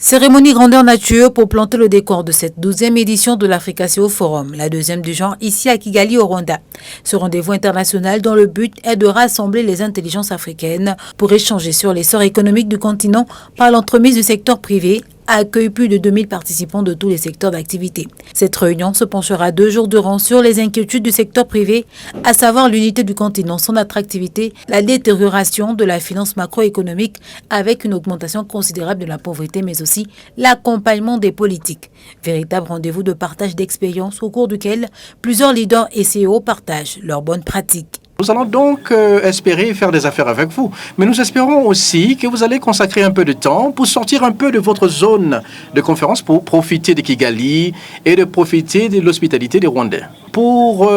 Cérémonie grandeur nature pour planter le décor de cette 12e édition de l'Africa-CO Forum, la deuxième du genre ici à Kigali au Rwanda. Ce rendez-vous international dont le but est de rassembler les intelligences africaines pour échanger sur l'essor économique du continent par l'entremise du secteur privé, accueille plus de 2000 participants de tous les secteurs d'activité. Cette réunion se penchera 2 jours durant sur les inquiétudes du secteur privé, à savoir l'unité du continent, son attractivité, la détérioration de la finance macroéconomique avec une augmentation considérable de la pauvreté, mais aussi l'accompagnement des politiques. Véritable rendez-vous de partage d'expériences au cours duquel plusieurs leaders et CEO partagent leurs bonnes pratiques. Nous allons donc espérer faire des affaires avec vous. Mais nous espérons aussi que vous allez consacrer un peu de temps pour sortir un peu de votre zone de conférence, pour profiter de Kigali et de profiter de l'hospitalité des Rwandais. Pour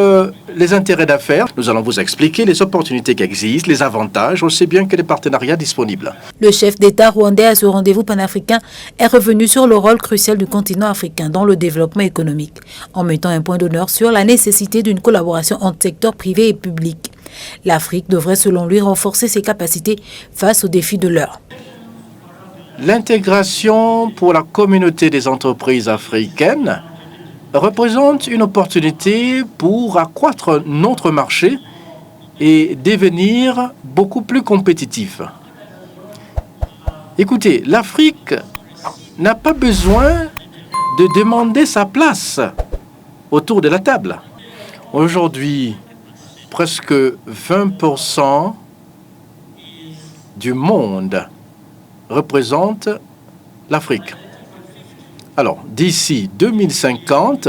les intérêts d'affaires, nous allons vous expliquer les opportunités qui existent, les avantages, aussi bien que les partenariats disponibles. Le chef d'État rwandais à ce rendez-vous panafricain est revenu sur le rôle crucial du continent africain dans le développement économique, en mettant un point d'honneur sur la nécessité d'une collaboration entre secteurs privés et publics. L'Afrique devrait, selon lui, renforcer ses capacités face aux défis de l'heure. L'intégration pour la communauté des entreprises africaines représente une opportunité pour accroître notre marché et devenir beaucoup plus compétitif. Écoutez, l'Afrique n'a pas besoin de demander sa place autour de la table. Aujourd'hui, presque 20% du monde représente l'Afrique. Alors, d'ici 2050,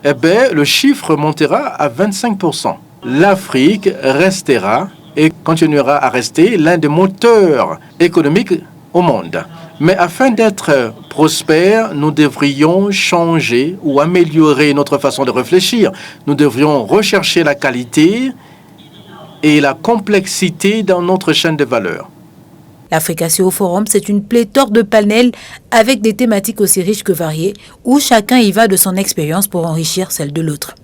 le chiffre montera à 25%. L'Afrique restera et continuera à rester l'un des moteurs économiques au monde. Mais afin d'être prospères, nous devrions changer ou améliorer notre façon de réfléchir. Nous devrions rechercher la qualité et la complexité dans notre chaîne de valeur. L'Africa-CO Forum, c'est une pléthore de panels avec des thématiques aussi riches que variées, où chacun y va de son expérience pour enrichir celle de l'autre.